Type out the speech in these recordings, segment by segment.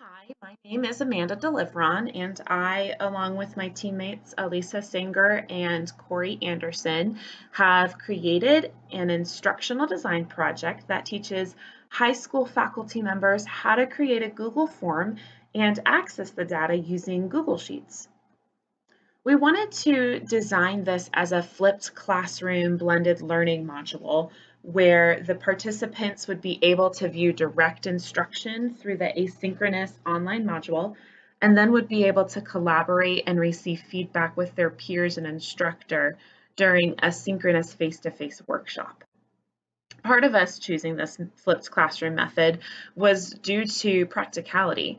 Hi, my name is Amanda Deliveron, and I, along with my teammates Elisa Singer and Corey Anderson, have created an instructional design project that teaches high school faculty members how to create a Google form and access the data using Google Sheets. We wanted to design this as a flipped classroom blended learning module where the participants would be able to view direct instruction through the asynchronous online module and then would be able to collaborate and receive feedback with their peers and instructor during a synchronous face-to-face workshop. Part of us choosing this flipped classroom method was due to practicality.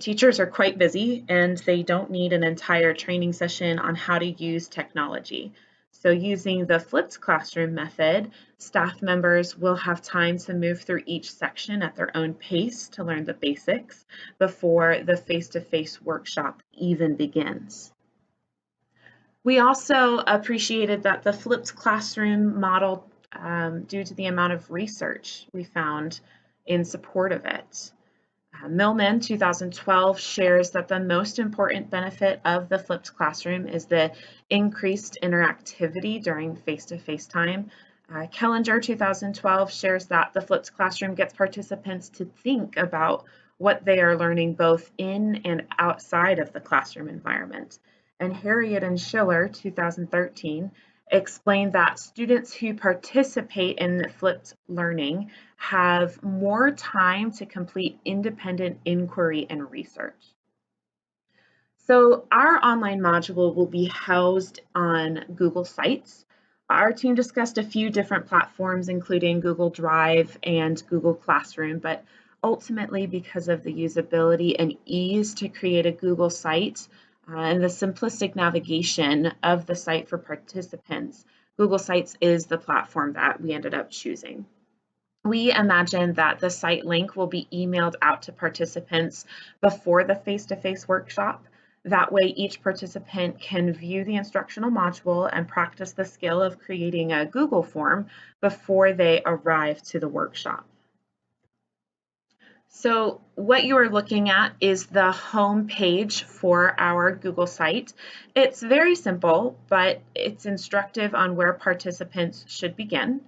Teachers are quite busy and they don't need an entire training session on how to use technology. So using the flipped classroom method, staff members will have time to move through each section at their own pace to learn the basics before the face-to-face workshop even begins. We also appreciated that the flipped classroom model, due to the amount of research we found in support of it. Millman 2012 shares that the most important benefit of the flipped classroom is the increased interactivity during face-to-face time. Kellinger 2012 shares that the flipped classroom gets participants to think about what they are learning both in and outside of the classroom environment. And Harriet and Schiller 2013 explained that students who participate in flipped learning have more time to complete independent inquiry and research. So our online module will be housed on Google Sites. Our team discussed a few different platforms, including Google Drive and Google Classroom, but ultimately, because of the usability and ease to create a Google site and the simplistic navigation of the site for participants, Google Sites is the platform that we ended up choosing. We imagine that the site link will be emailed out to participants before the face-to-face workshop. That way, each participant can view the instructional module and practice the skill of creating a Google form before they arrive to the workshop. So what you are looking at is the home page for our Google site. It's very simple, but it's instructive on where participants should begin.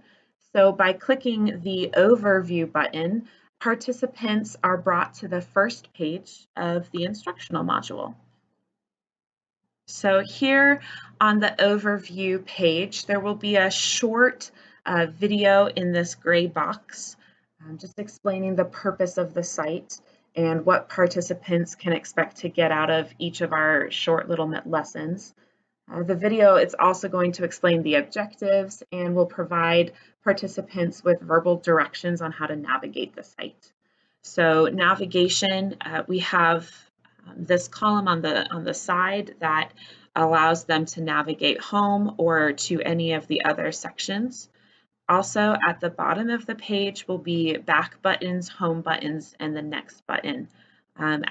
So by clicking the Overview button, participants are brought to the first page of the instructional module. So here on the Overview page, there will be a short video in this gray box, just explaining the purpose of the site and what participants can expect to get out of each of our short little lessons. The video is also going to explain the objectives and will provide participants with verbal directions on how to navigate the site. So navigation, we have this column on the side that allows them to navigate home or to any of the other sections. Also at the bottom of the page will be back buttons, home buttons, and the next button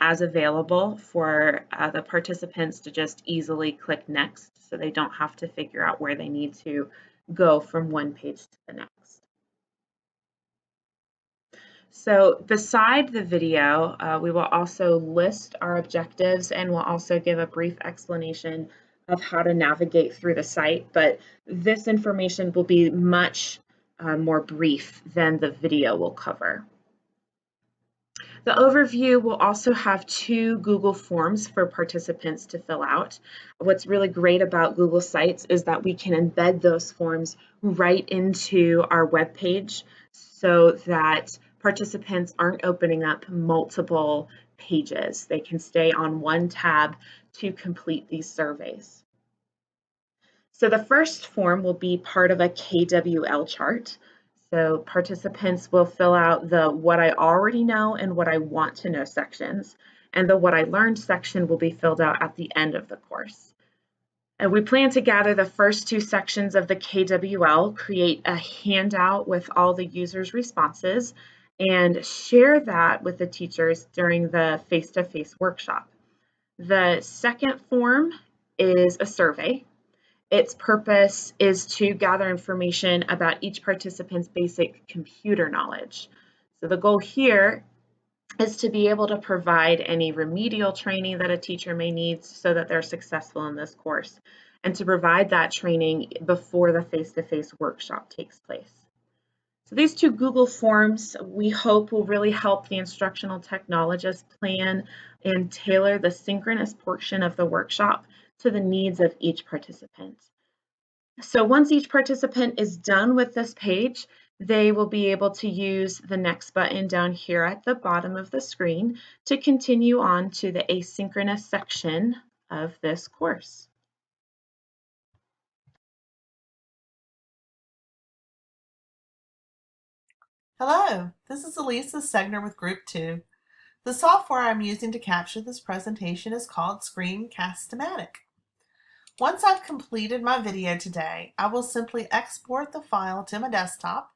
as available for the participants to just easily click next so they don't have to figure out where they need to go from one page to the next. So beside the video, we will also list our objectives and we'll also give a brief explanation of how to navigate through the site, but this information will be much more brief than the video will cover. The overview will also have 2 Google Forms for participants to fill out. What's really great about Google Sites is that we can embed those forms right into our web page so that participants aren't opening up multiple pages. They can stay on one tab to complete these surveys. So the first form will be part of a KWL chart. So participants will fill out the what I already know and what I want to know sections, and the what I learned section will be filled out at the end of the course. And we plan to gather the first 2 sections of the KWL, create a handout with all the users' responses, and share that with the teachers during the face-to-face workshop. The second form is a survey. Its purpose is to gather information about each participant's basic computer knowledge. So the goal here is to be able to provide any remedial training that a teacher may need so that they're successful in this course, and to provide that training before the face-to-face workshop takes place. So these two Google Forms, we hope, will really help the instructional technologist plan and tailor the synchronous portion of the workshop to the needs of each participant. So once each participant is done with this page, they will be able to use the next button down here at the bottom of the screen to continue on to the asynchronous section of this course. Hello, this is Elisa Segner with Group 2. The software I'm using to capture this presentation is called Screencast-O-Matic. Once I've completed my video today, I will simply export the file to my desktop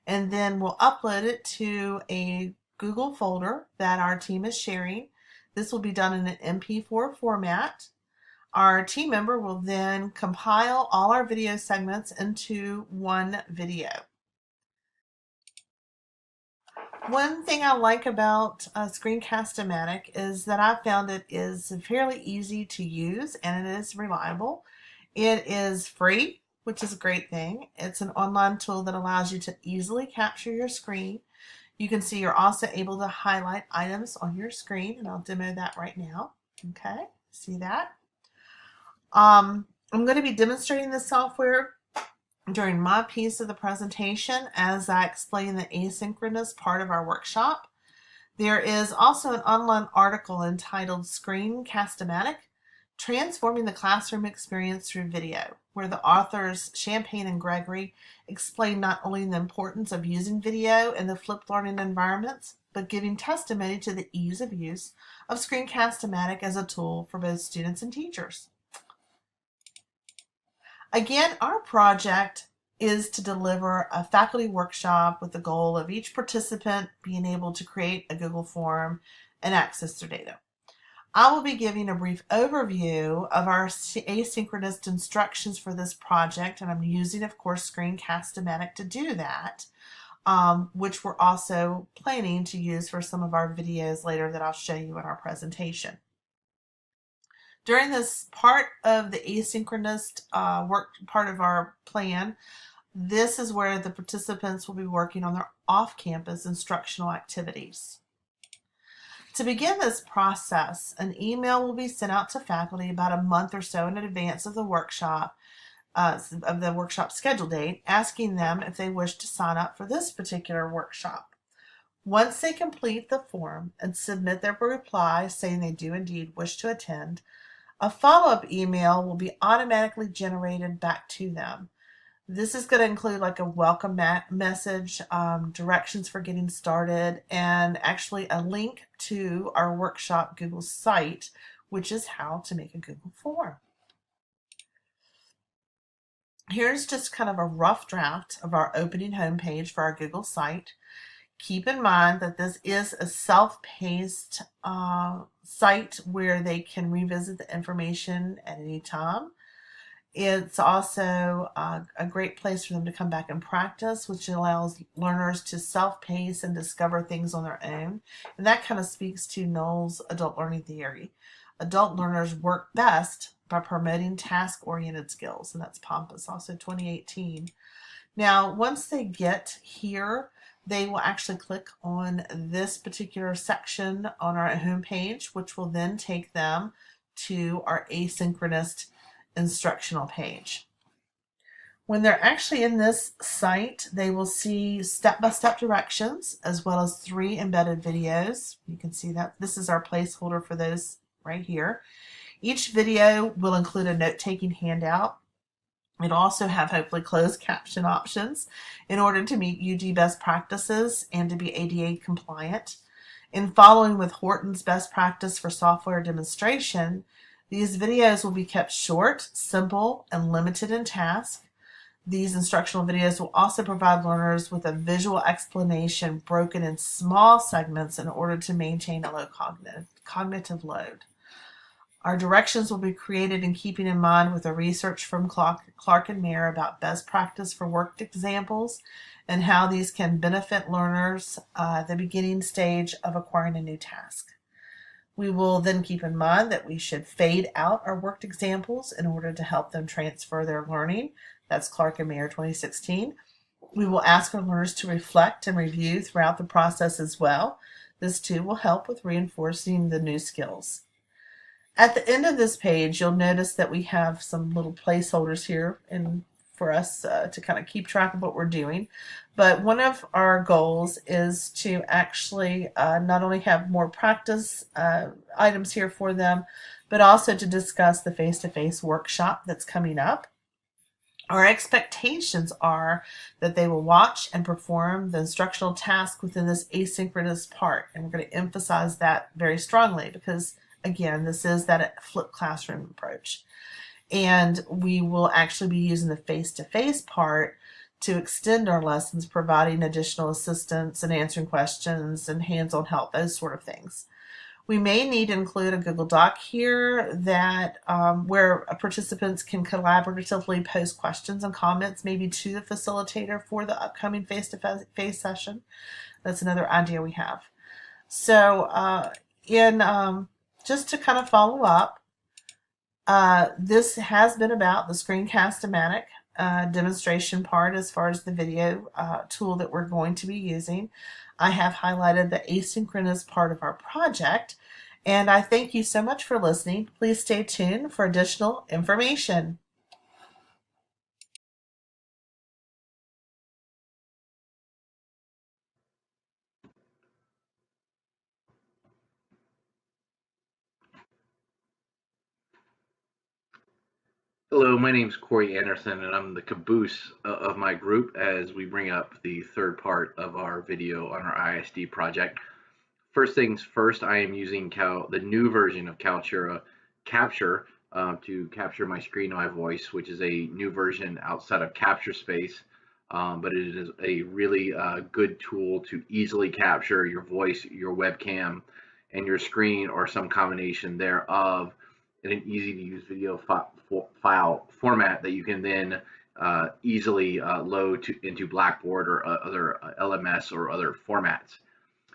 and then we'll upload it to a Google folder that our team is sharing. This will be done in an MP4 format. Our team member will then compile all our video segments into one video. One thing I like about Screencast-O-Matic is that I found it is fairly easy to use and it is reliable. It is free, which is a great thing. It's an online tool that allows you to easily capture your screen. You can see you're also able to highlight items on your screen, and I'll demo that right now. Okay, see that? I'm going to be demonstrating this software during my piece of the presentation as I explain the asynchronous part of our workshop. There is also an online article entitled Screencast-O-Matic, Transforming the Classroom Experience Through Video, where the authors Champagne and Gregory explain not only the importance of using video in the flipped learning environments, but giving testimony to the ease of use of Screencast-O-Matic as a tool for both students and teachers. Again, our project is to deliver a faculty workshop with the goal of each participant being able to create a Google form and access their data. I will be giving a brief overview of our asynchronous instructions for this project, and I'm using, of course, Screencast-O-Matic to do that, which we're also planning to use for some of our videos later that I'll show you in our presentation. During this part of the asynchronous work part of our plan, this is where the participants will be working on their off-campus instructional activities. To begin this process, an email will be sent out to faculty about a month or so in advance of the workshop schedule date, asking them if they wish to sign up for this particular workshop. Once they complete the form and submit their reply saying they do indeed wish to attend, a follow-up email will be automatically generated back to them. This is going to include like a welcome message, directions for getting started, and actually a link to our workshop Google site, which is how to make a Google form. Here's just kind of a rough draft of our opening homepage for our Google site. Keep in mind that this is a self-paced site where they can revisit the information at any time. It's also a great place for them to come back and practice, which allows learners to self-pace and discover things on their own. And that kind of speaks to Knoll's adult learning theory. Adult learners work best by promoting task-oriented skills, and that's Pompous, also 2018. Now, once they get here, they will actually click on this particular section on our homepage, which will then take them to our asynchronous instructional page. When they're actually in this site, they will see step-by-step directions as well as 3 embedded videos. You can see that this is our placeholder for those right here. Each video will include a note-taking handout. It'll also have hopefully closed caption options in order to meet UG best practices and to be ADA compliant. In following with Horton's best practice for software demonstration, these videos will be kept short, simple, and limited in task. These instructional videos will also provide learners with a visual explanation broken in small segments in order to maintain a low cognitive load. Our directions will be created in keeping in mind with the research from Clark and Mayer about best practice for worked examples and how these can benefit learners at the beginning stage of acquiring a new task. We will then keep in mind that we should fade out our worked examples in order to help them transfer their learning. That's Clark and Mayer 2016. We will ask our learners to reflect and review throughout the process as well. This too will help with reinforcing the new skills. At the end of this page, you'll notice that we have some little placeholders here and for us to kind of keep track of what we're doing. But one of our goals is to actually not only have more practice items here for them, but also to discuss the face-to-face workshop that's coming up. Our expectations are that they will watch and perform the instructional task within this asynchronous part. And we're going to emphasize that very strongly because, again, this is that flipped classroom approach. And we will actually be using the face-to-face part to extend our lessons, providing additional assistance and answering questions and hands-on help, those sort of things. We may need to include a Google Doc here that where participants can collaboratively post questions and comments maybe to the facilitator for the upcoming face-to-face session. That's another idea we have. So just to kind of follow up, this has been about the Screencast-O-Matic demonstration part as far as the video tool that we're going to be using. I have highlighted the asynchronous part of our project, and I thank you so much for listening. Please stay tuned for additional information. Hello, my name is Corey Anderson, and I'm the caboose of my group as we bring up the third part of our video on our ISD project. First things first, I am using the new version of Kaltura Capture to capture my screen and my voice, which is a new version outside of Capture Space, but it is a really good tool to easily capture your voice, your webcam, and your screen, or some combination thereof, in an easy to use video file format that you can then easily load into Blackboard or other LMS or other formats.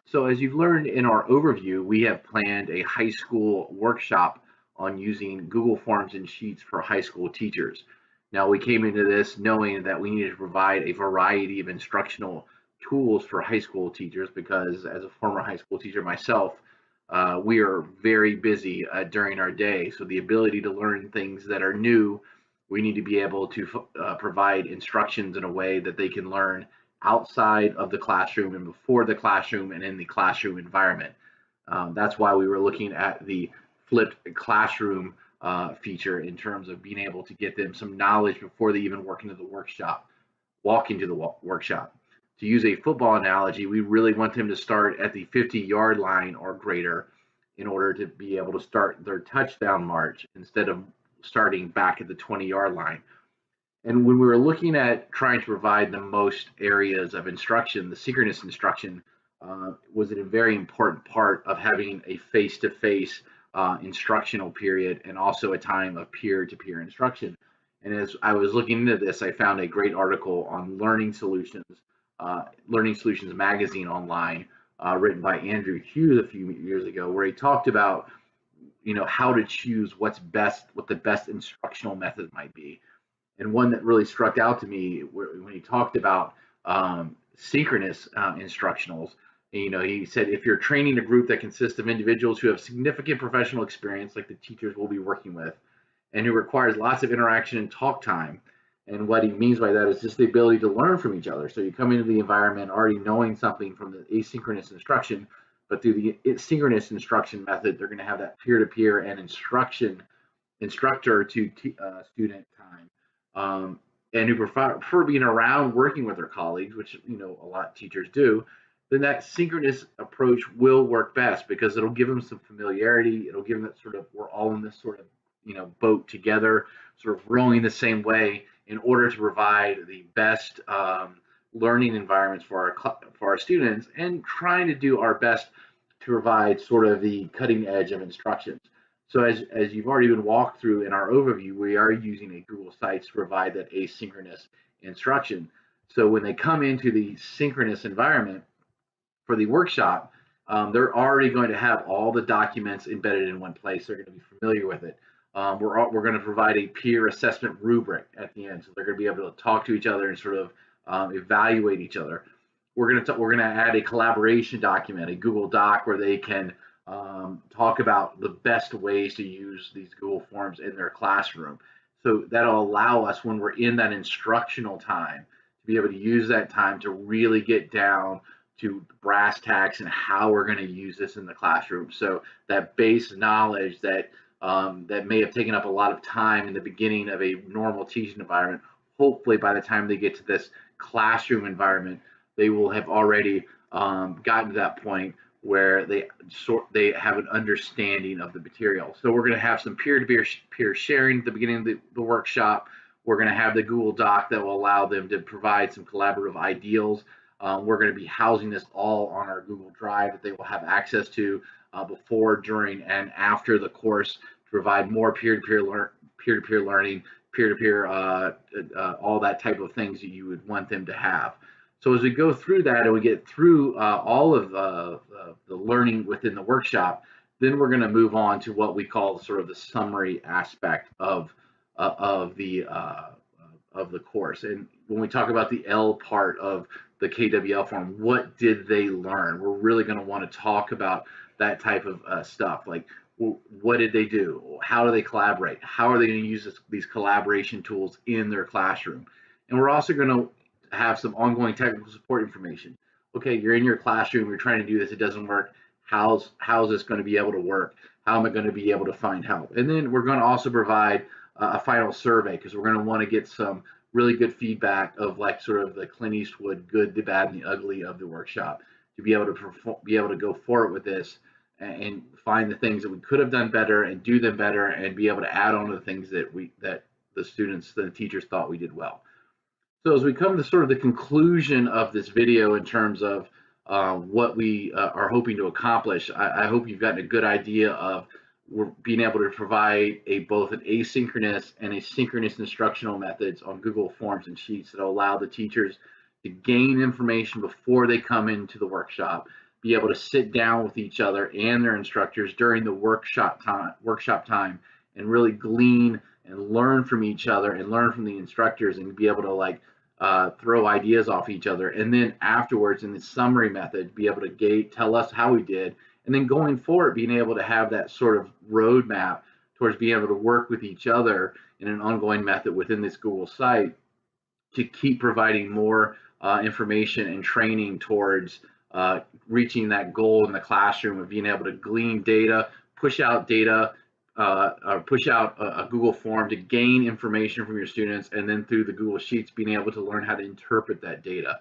So as you've learned in our overview, we have planned a high school workshop on using Google Forms and Sheets for high school teachers. Now, we came into this knowing that we needed to provide a variety of instructional tools for high school teachers because, as a former high school teacher myself, we are very busy during our day. So the ability to learn things that are new, we need to be able to provide instructions in a way that they can learn outside of the classroom and before the classroom and in the classroom environment. That's why we were looking at the flipped classroom feature in terms of being able to get them some knowledge before they even walk into the workshop. To use a football analogy, we really want them to start at the 50-yard line or greater in order to be able to start their touchdown march instead of starting back at the 20-yard line. And when we were looking at trying to provide the most areas of instruction, the synchronous instruction was a very important part of having a face-to-face instructional period and also a time of peer-to-peer instruction. And as I was looking into this, I found a great article on Learning Solutions magazine online, written by Andrew Hughes a few years ago, where he talked about, how to choose what the best instructional method might be. And one that really struck out to me when he talked about synchronous instructionals. He said if you're training a group that consists of individuals who have significant professional experience, like the teachers we'll be working with, and who requires lots of interaction and talk time. And what he means by that is just the ability to learn from each other. So you come into the environment already knowing something from the asynchronous instruction, but through the synchronous instruction method, they're going to have that peer-to-peer and instructor to student time. And who prefer being around working with their colleagues, which a lot of teachers do, then that synchronous approach will work best because it'll give them some familiarity. It'll give them that sort of, we're all in this sort of boat together, sort of rowing the same way in order to provide the best learning environments for our students, and trying to do our best to provide sort of the cutting edge of instructions. So as you've already been walked through in our overview, we are using a Google Sites to provide that asynchronous instruction. So when they come into the synchronous environment for the workshop, they're already going to have all the documents embedded in one place. They're going to be familiar with it. We're going to provide a peer assessment rubric at the end, so they're going to be able to talk to each other and sort of evaluate each other. We're going to add a collaboration document, a Google Doc, where they can talk about the best ways to use these Google Forms in their classroom. So that'll allow us, when we're in that instructional time, to be able to use that time to really get down to brass tacks and how we're going to use this in the classroom. So that base knowledge that that may have taken up a lot of time in the beginning of a normal teaching environment, hopefully by the time they get to this classroom environment, they will have already gotten to that point where they have an understanding of the material. So we're going to have some peer sharing at the beginning of the workshop. We're going to have the Google Doc that will allow them to provide some collaborative ideals. We're going to be housing this all on our Google Drive that they will have access to before, during, and after the course to provide more peer-to-peer learning, peer-to-peer, all that type of things that you would want them to have. So as we go through that and we get through all of the learning within the workshop, then we're going to move on to what we call sort of the summary aspect of the course. And when we talk about the L part of the KWL form, what did they learn? We're really going to want to talk about that type of stuff, like what did they do? How do they collaborate? How are they going to use these collaboration tools in their classroom? And we're also going to have some ongoing technical support information. Okay, you're in your classroom, you're trying to do this, it doesn't work. How's this going to be able to work? How am I going to be able to find help? And then we're going to also provide a final survey, because we're going to want to get some really good feedback of, like, sort of the Clint Eastwood good, the bad, and the ugly of the workshop, to be able to go forward with this and find the things that we could have done better and do them better, and be able to add on to the things that the students, the teachers thought we did well. So as we come to sort of the conclusion of this video in terms of what we are hoping to accomplish, I hope you've gotten a good idea of we're being able to provide both an asynchronous and a synchronous instructional methods on Google Forms and Sheets that allow the teachers to gain information before they come into the workshop, be able to sit down with each other and their instructors during the workshop time, and really glean and learn from each other and learn from the instructors, and be able to throw ideas off each other. And then afterwards, in the summary method, be able to tell us how we did. And then going forward, being able to have that sort of roadmap towards being able to work with each other in an ongoing method within this Google site to keep providing more information and training towards reaching that goal in the classroom of being able to glean data, push out or push out a Google form to gain information from your students, and then through the Google Sheets, being able to learn how to interpret that data.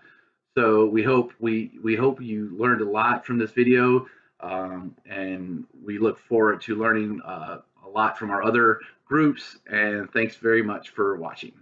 So we hope you learned a lot from this video, and we look forward to learning a lot from our other groups. And thanks very much for watching.